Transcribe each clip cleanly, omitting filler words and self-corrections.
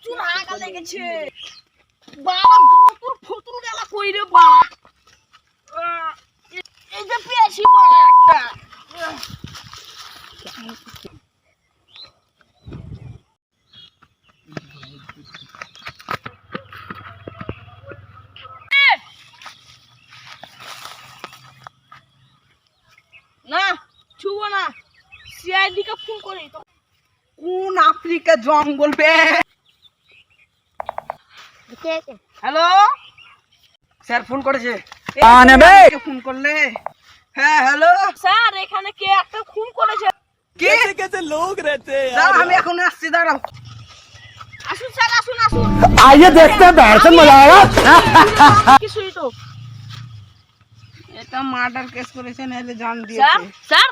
প্রচুর আগা লেগেছে বাবা। প্রচুর ফতুর গেলা কই রে বাবা। এই যে পেয়েছি বড় একটা। না ছুবো না, সিআইডি কে ফোন করি তো। কোন আফ্রিকা জঙ্গল বে? হ্যালো স্যার ফোন করেছে। ফোন করলে? হ্যাঁ হ্যালো স্যার, এখানে কে একটা খুন করেছে। কে? कैसे लोग रहते हैं দাঁড়াও, আমি এখন আসছি, দাঁড়াও। আসুন স্যার, আসুন আসুন। आइए देखते हैं बैठ से मजा आएगा। কিছুই তো। এটা মার্ডার কেস করেছে, নাহলে জান স্যার দিয়েছে। স্যার,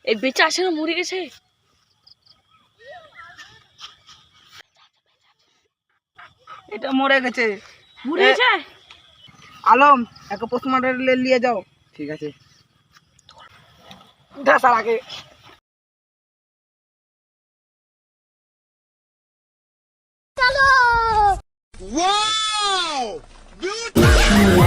এই বেঁচে আছে না মরে গেছে? এটা মরে গেছে। মরে গেছে? আলম, একে পোস্টমর্টম নিয়ে যাও। ঠিক আছে, উঠাসার আগে। Wow! Beautiful!